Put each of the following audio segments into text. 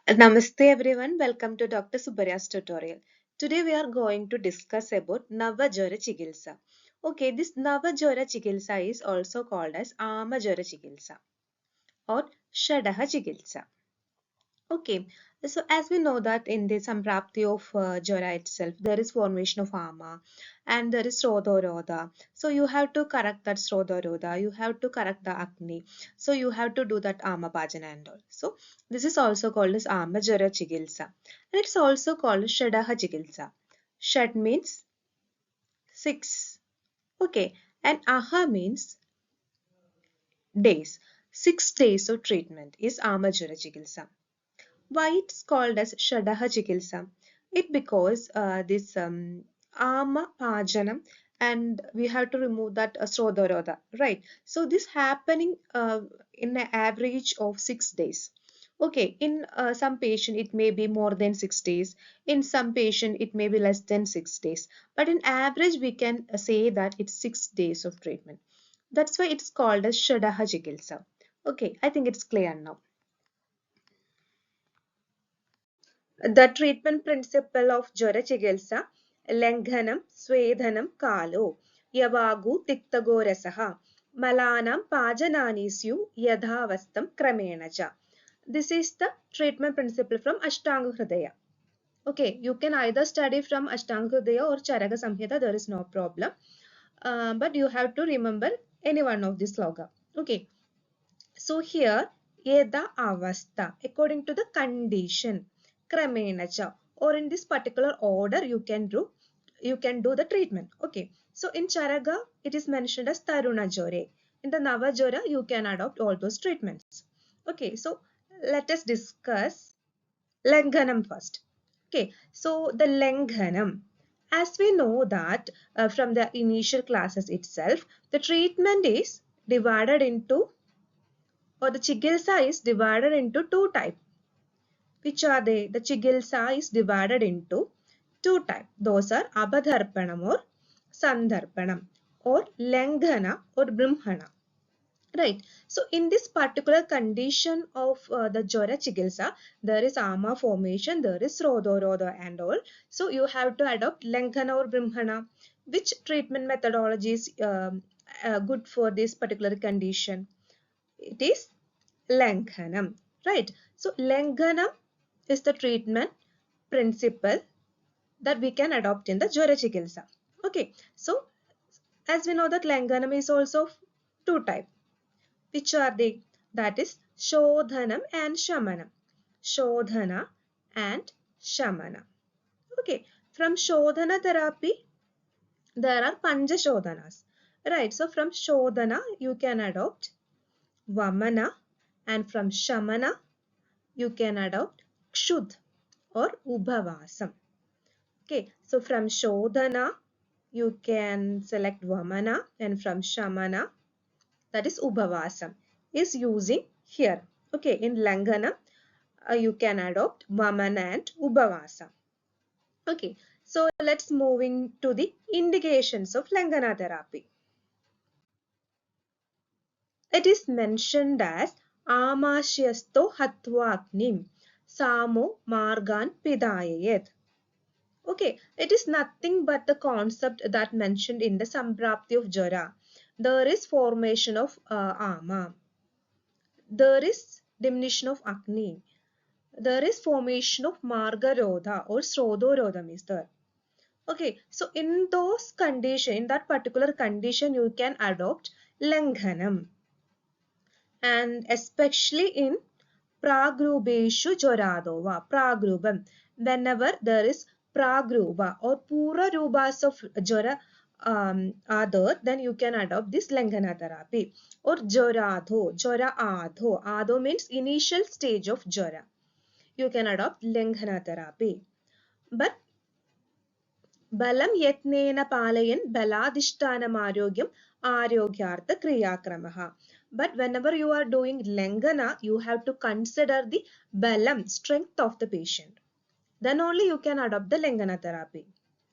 Namaste everyone, welcome to Dr. Subarya's tutorial. Today we are going to discuss about NAVA JWARA CHIKITSA. Okay, this NAVA JWARA CHIKITSA is also called as AMA JWARA CHIKITSA or SHADAAHA CHIKITSA. Okay, so as we know that in the samprapti of Jwara itself, there is formation of ama and there is Srodoroda. So you have to correct that Srodoroda, you have to correct the Agni. So you have to do that ama pajana and all. So this is also called as ama Jwara Chikitsa. And it's also called as Shadaha Chikitsa. Shad means 6. Okay, and aha means days. 6 days of treatment is ama Jwara Chikitsa. Why it's called as Shadaha Chikitsa? It because this ama pajanam and we have to remove that srodoroda, right? So this happening in an average of 6 days. Okay, in some patient it may be more than 6 days. In some patient it may be less than 6 days. But in average we can say that it's 6 days of treatment. That's why it's called as Shadaha Chikitsa. Okay, I think it's clear now. The treatment principle of Jwara Chikitsa, Langhanam, Swedhanam, Kalo, Yavagu, Tiktagorasaha, Malanam, Pajananisu, Yadhavastam, Kramenacha. This is the treatment principle from Ashtanga Hridaya. Okay, you can either study from Ashtanga Hridaya or Charaka Samhita, there is no problem. But you have to remember any one of this sloga. Okay, so here, Yeda Avasta, according to the condition, Kramenacha, or in this particular order you can do the treatment. Okay. So in Charaga, it is mentioned as Taruna Jore. In the Nava Jwara, you can adopt all those treatments. Okay, so let us discuss Langhanam first. Okay, so the Langhanam, as we know that from the initial classes itself, the treatment is divided into, or the Chikitsa is divided into two types. Which are they? The Chikitsa is divided into two types. Those are Abadharpanam or Sandharpanam, or Langhana or Brahmana. Right. So in this particular condition of the Jwara Chikitsa, there is ama formation, there is Rodoroda and all. So you have to adopt Langhana or Brahmana. Which treatment methodology is good for this particular condition? It is Langhanam. Right. So Langhanam is the treatment principle that we can adopt in the Jwara Chikitsa. Okay. So as we know that Langanam is also two types. Which are they? That is Shodhanam and Shamanam. Shodhana and Shamana. Okay. From Shodhana therapy, there are Panja Shodhanas. Right. So from Shodhana, you can adopt Vamana, and from Shamana, you can adopt Kshudh or Upavasam. Okay. So from Shodhana, you can select Vamana, and from Shamana, that is Upavasam, is using here. Okay, in Langana, you can adopt Vamana and Upavasa. Okay, so let's moving to the indications of Langana therapy. It is mentioned as Amashyasto Hatvagnim Samo Margan Pidayayet. Okay, it is nothing but the concept that mentioned in the Samprapti of Jwara. There is formation of ama. There is diminution of Agni. There is formation of Margarodha or Srodhorodham is there. Okay, so in those condition, in that particular condition, you can adopt Langhanam. And especially in Pragrubeshu Jwaradova, Pragrubam. Whenever there is Pragruba or Pura Rubas of Jwara are there, then you can adopt this Langana therapy. Or Jwaradho, Jwara Adho. Adho means initial stage of Jwara. You can adopt Langana therapy. But Balam Yatnena Palayan Baladishtanam Arogyam Arogyartha Kriyakramaha. But whenever you are doing Langana, you have to consider the Balam, strength of the patient. Then only you can adopt the Langana therapy.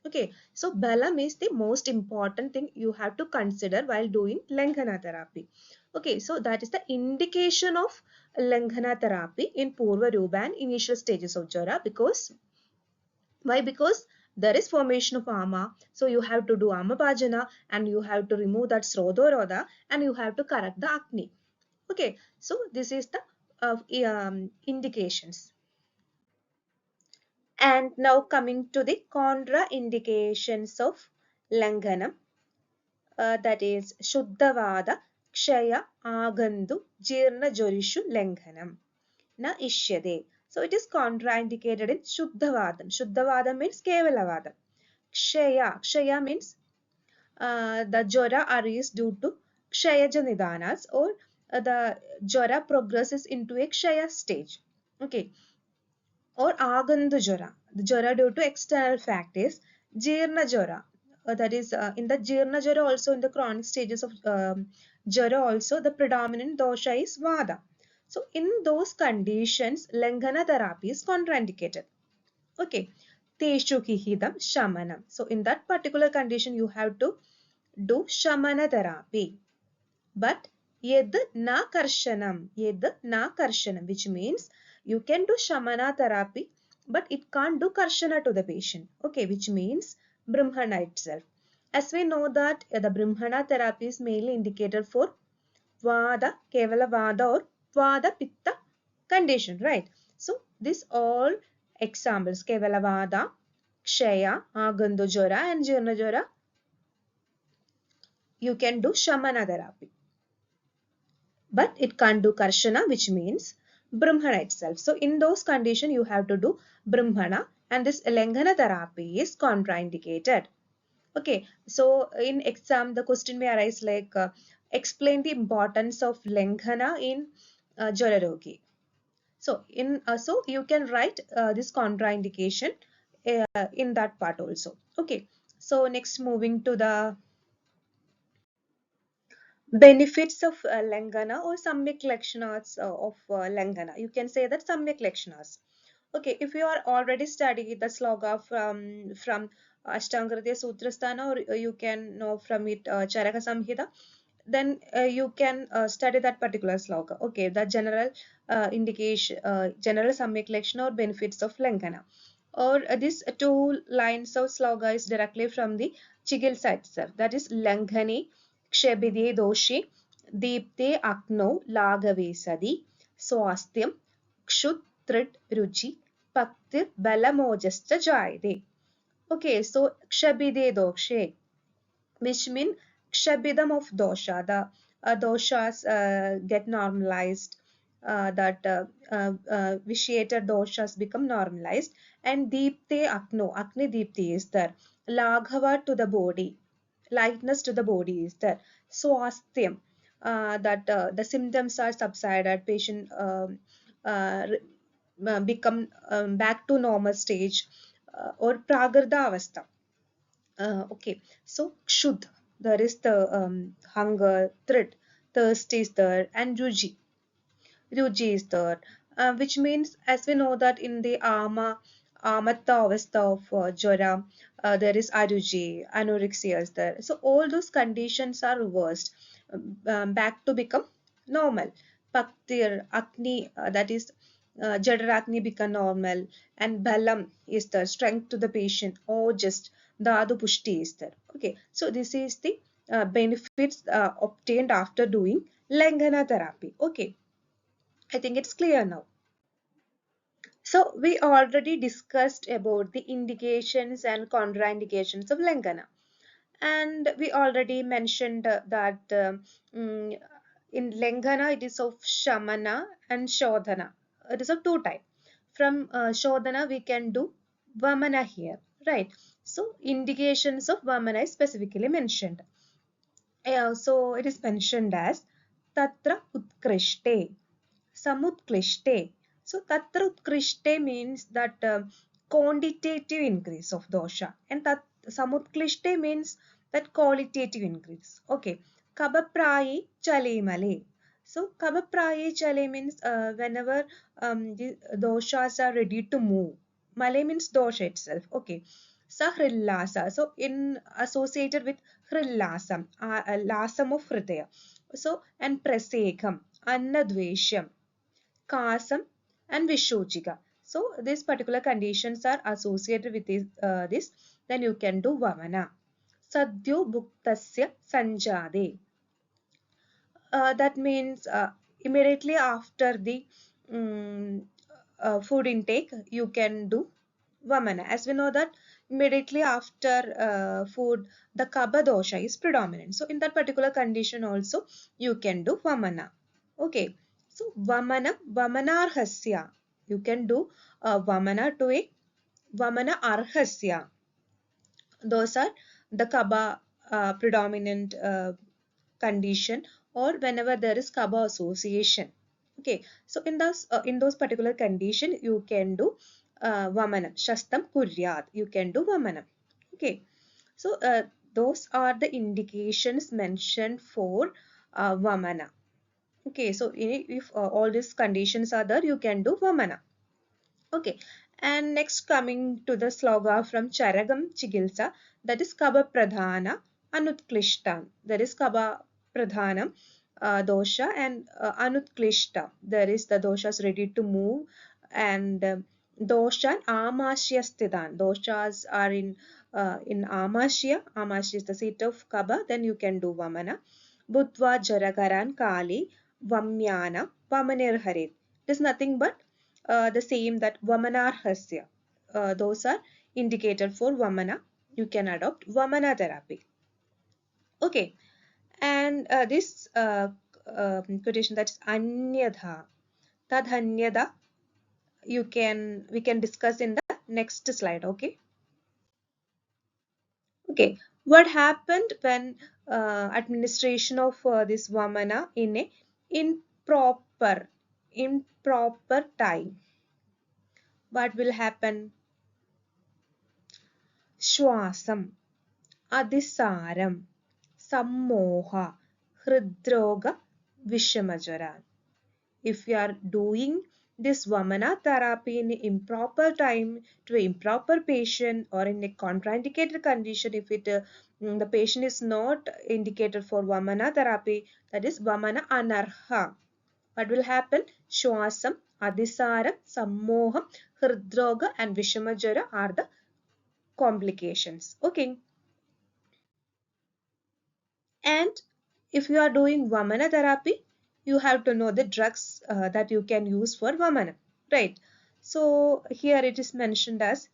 Okay, so Balam is the most important thing you have to consider while doing Langana therapy. Okay, so that is the indication of Langana therapy in Purva Rupa and initial stages of Jwara. Because why? Because there is formation of ama, so you have to do amapajana and you have to remove that srodoroda and you have to correct the acne. Okay, so this is the indications. And now coming to the contraindications of Langanam, that is Shuddhavada, Kshaya, Agandu, Jirna Jorishu Langanam. Na Ishyade. So it is contraindicated in Shuddhavadam. Shuddhavadam means Kevalavadam. Kshaya. Kshaya means the Jwara arise due to Kshayaja Nidanas, or the Jwara progresses into a Kshaya stage. Okay. Or Agandu Jwara. The Jwara due to external factors. Jirna Jwara. That is in the Jirna Jwara also, in the chronic stages of Jwara also, the predominant dosha is Vada. So in those conditions, Langana therapy is contraindicated. Okay. Teshu Kihidam Shamanam. So in that particular condition, you have to do Shamana therapy. But yed na karshanam, which means you can do Shamana therapy, but it can't do Karshana to the patient. Okay, which means Brahmana itself. As we know that the Brahmana therapy is mainly indicated for Vada, Kevala Vada or Vada Pitta condition, right? So this all examples, Kevala Vada, Kshaya, Agandu Jwara and Jirna Jwara, you can do Shamana therapy. But it can't do Karshana, which means Brahmana itself. So in those conditions, you have to do Brahmana, and this Langana therapy is contraindicated. Okay, so in exam, the question may arise like, explain the importance of Langana in Jwara Rogi. So so you can write this contraindication in that part also. Okay, so next moving to the benefits of Langana or Samyak Lakshanas of Langana. You can say that Samyak Lakshanas. Okay, if you are already studying the sloga from Ashtangradya Sutrasthana, or you can know from it Charaka Samhita, then you can study that particular sloga. Okay, the general indication, general Samyak Lakshana or benefits of Langana. Or these two lines of sloga is directly from the Chikitsa itself. That is Langane Kshabide Doshi Deepte Akno Lagave Sadi Swastham Kshutrit Ruchi Paktir Balamojasta Jaide. Okay, so Kshabide Dokshe, which mean kshabidam of dosha. The doshas get normalized, that vitiated doshas become normalized, and deepte akno, akni deepti is there. Laghava to the body, lightness to the body is there. Swasthyam, that the symptoms are subsided, patient uh, become back to normal stage, or pragarda avastha. Okay, so kshud, there is the hunger, thirst is there, and ruji is there, which means, as we know that in the amatta avastha of jwara, there is aruji, anorexia is there. So all those conditions are reversed, back to become normal. Paktir, acne, that is Jadaragni become normal, and Balam is the strength to the patient, or just Dadu Pushti is there. Okay, so this is the benefits obtained after doing Langana therapy. Okay, I think it's clear now. So we already discussed about the indications and contraindications of Langana. And we already mentioned that in Langana it is of Shamana and Shodhana. It is of two types. From Shodhana we can do Vamana here, right? So indications of Vamana is specifically mentioned. So it is mentioned as Tatra Utkrishte, Samutklishte. So Tatra Utkrishte means that quantitative increase of dosha, and that Samutklishte means that qualitative increase. Okay. Kabaprayi Chalemale. So Kabaprayi Chale means whenever the doshas are ready to move. Male means dosha itself. Okay. Sahrillasa. So in associated with Hrillasam, lasam of Hridaya. So, and Prasekam, Annadvesham, Kasam, and Vishojika. So, these particular conditions are associated with this. Then you can do Vamana. Sadhyo Bhuktasya Sanjade. That means immediately after the um, food intake, you can do Vamana. As we know that immediately after food, the Kaba dosha is predominant. So in that particular condition also, you can do Vamana. Okay. So Vamana, Vamanarhasya. You can do Vamana to a Vamana Arhasya. Those are the Kaba predominant condition, or whenever there is Kaba association. Okay, so in those particular condition, you can do Vamana. Shastam Kuryat. You can do Vamana. Okay, so those are the indications mentioned for Vamana. Okay, so if all these conditions are there, you can do Vamana. Okay, and next coming to the sloga from Charagam Chikitsa, that is Kaba Pradhana Anutklishtam. There is Kaba Pradhanam dosha, and Anutklishta. There is the doshas ready to move, and dosha and Amashya Sthidan. Doshas are in Amashya. Amashya is the seat of Kaba. Then you can do Vamana. Budva Jaragaran Kali Vamyana Vamanir Harit. It is nothing but the same, that Vamanarhasya. Those are indicated for Vamana. You can adopt Vamana therapy. Okay, and this quotation, that's Anyadha, Tadhanyada, we can discuss in the next slide. Okay. Okay, what happened when administration of this Vamana in a improper improper time? What will happen? Shwasam, Adisaram, Sammoha, Hridroga, Vishamajara. If you are doing this Vamana therapy in improper time to an improper patient, or in a contraindicated condition, if the patient is not indicated for Vamana therapy, that is Vamana Anarha. What will happen? Shwasam, Adisaram, Sammoham, Hridroga, and Vishamajara are the complications. Okay. And if you are doing Vamana therapy, you have to know the drugs that you can use for Vamana, right? So here it is mentioned as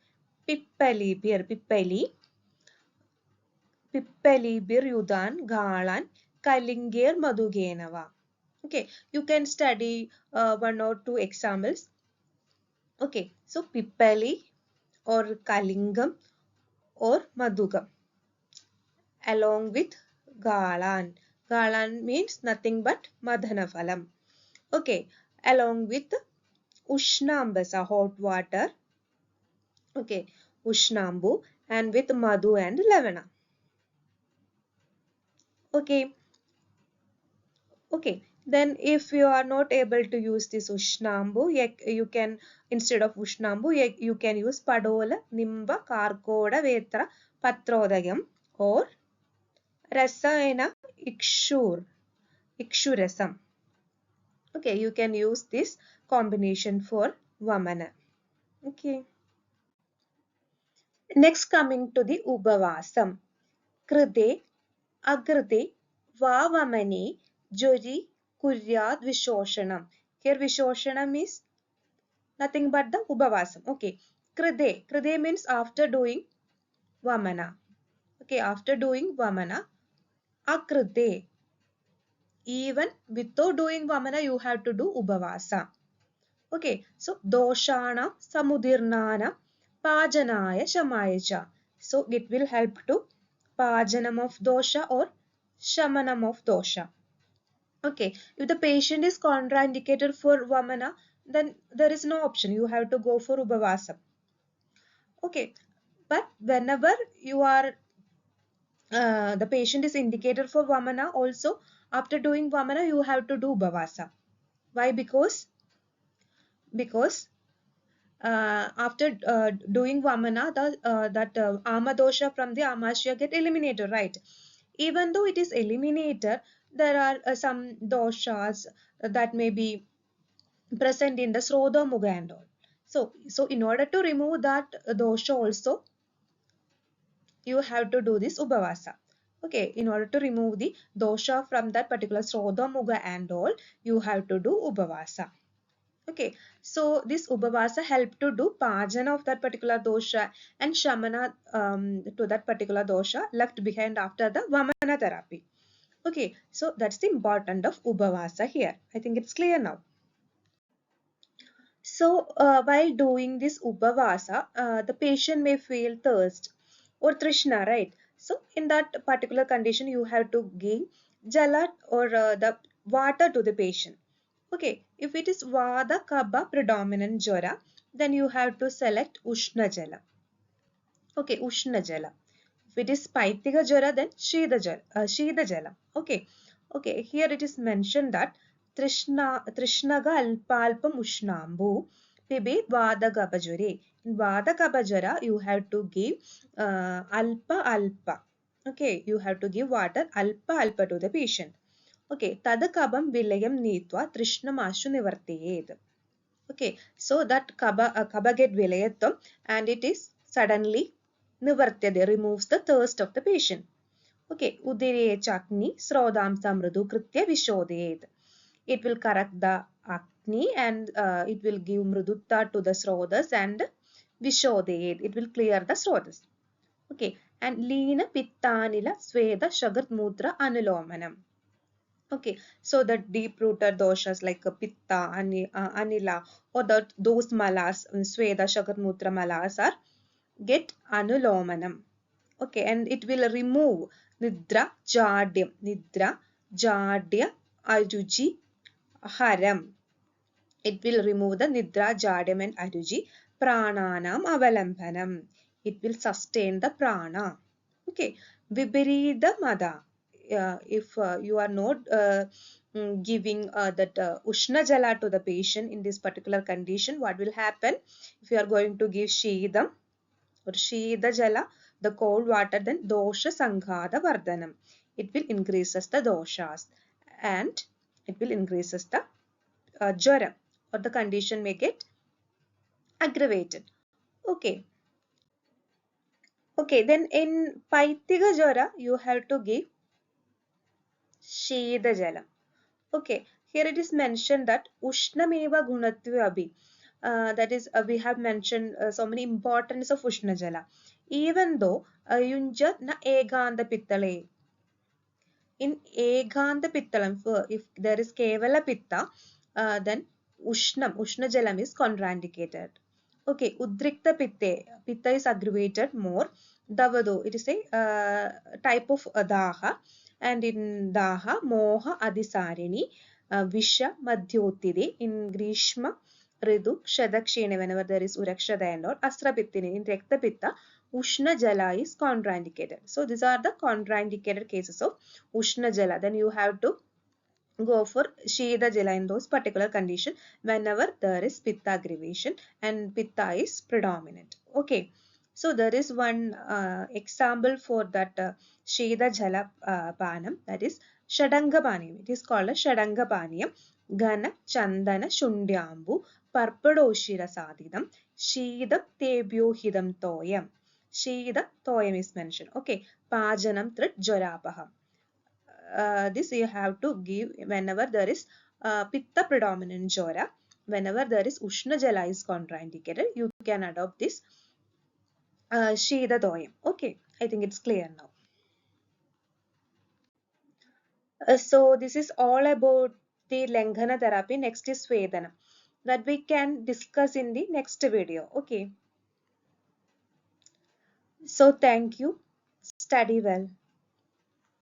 Pippalibir, Pippalibir Yudan, Galan, Kalingir Madhugenava. Okay, you can study one or two examples. Okay, so Pippali or Kalingam or Madhugam along with Galan. Galan means nothing but Madhanaphalam. Okay, along with Ushnambasa, hot water. Okay, Ushnambu, and with Madhu and Lavana. Okay, okay. Then if you are not able to use this Ushnambu, you can, instead of Ushnambu, you can use Padola, Nimba, Karkoda, Vetra, Patrodagam, or Rasayana Ikshurasam. Okay, you can use this combination for Vamana. Okay. Next, coming to the Upavasam. Kride, Agride, Vavamani, Jori, Kuryad, Vishoshanam. Here Vishoshanam is nothing but the Upavasam. Okay. Kride. Kride means after doing Vamana. Okay, after doing Vamana. Akride. Even without doing Vamana, you have to do Upavasa. Okay, so doshana samudirnana pajanaya shamayacha. So it will help to pajanam of dosha or shamanam of dosha. Okay, if the patient is contraindicated for Vamana, then there is no option. You have to go for Upavasa. Okay, but whenever you are the patient is indicated for Vamana, also after doing Vamana, you have to do Upavasa. Why? Because after doing Vamana, that Ama dosha from the Amashya get eliminated, right? Even though it is eliminated, there are some doshas that may be present in the Srodha Mugha and all. So in order to remove that dosha also, you have to do this Upavasa. Okay, in order to remove the dosha from that particular Srodha Mugha and all, you have to do Upavasa. Okay, so this Upavasa help to do Pajana of that particular dosha and Shamana to that particular dosha left behind after the Vamana therapy. Okay, so that's the important of Upavasa here. I think it's clear now. So, while doing this Upavasa, the patient may feel thirst or Trishna, right? So, in that particular condition, you have to give Jala or the water to the patient. Okay, if it is Vada Kabha predominant Jwara, then you have to select Ushna Jala. Okay, Ushna Jala. If it is Paitika Jwara, then Shida Jala. Okay, okay. Here it is mentioned that Trishnaga Alpalpam Ushnambu Pibe Vada Gabajure. In Vada Gabajara, you have to give Alpa Alpa. Okay, you have to give water Alpa Alpa to the patient. Okay, Tadakabam Vilayam Nitva Trishnamashu Nivartayed. Okay, so that kaba get vilayatam and it is suddenly nivartyade, removes the thirst of the patient. Okay, udire chakni srodam samrudu kritya vishodayed. It will correct the acne and it will give mrudutta to the srodas and vishodayed. It will clear the srodas. Okay, and leena pittanila sweda shagat mudra anulomanam. Okay, so the deep-rooted doshas like Pitta, Anila, or those malas, Sweda, Shakarmutra malas are get Anulomanam. Okay, and it will remove Nidra, Jadya, Aruji, Haram. It will remove the Nidra, Jadyam and Aruji, Prananam, Avalampanam. It will sustain the prana. Okay, Vibharida Mada. If you are not giving that Ushna Jala to the patient in this particular condition, what will happen? If you are going to give Shidam or Shida Jala, the cold water, then Dosha Sanghada Vardhanam. It will increases the doshas and it will increases the Jwara or the condition may get aggravated. Okay. Okay, then in Paitiga Jwara, you have to give Shida Jala. Okay, here it is mentioned that Ushnameva Gunatva Abhi. That is, we have mentioned so many importance of Ushna Jala. Even though Yunja na Eganda Pittale. In Eganda Pittalam, if there is Kevala Pitta, then Ushna Jalam is contraindicated. Okay, Udrikta Pitte. Pitta is aggravated more. Davado, it is a type of Daha. And in Daha, Moha Adisarini, Visha Madhyotide, in Grishma, Ridu, Shadakshene, whenever there is Urakshada and or Astra Pittini, in Rekta Pitta, Ushna Jala is contraindicated. So these are the contraindicated cases of Ushna Jala. Then you have to go for Shida Jala in those particular condition whenever there is Pitta aggravation and Pitta is predominant. Okay. So there is one example for that Shida Jala Panam, that is Shadanga Paniyam. It is called a Shadanga Paniyam. Gana Chandana Shundyambu Parpadoshira Sadidam Shidam Tebyohidam Toyam. Shida Toyam is mentioned. Okay. Pajanam Trit Jwarapaham. This you have to give whenever there is Pitta predominant Jwara. Whenever there is Ushna Jala is contraindicated, you can adopt this Shida Doyam. Okay, I think it's clear now. So this is all about the Langana therapy. Next is Vedana that we can discuss in the next video. Okay. So thank you. Study well.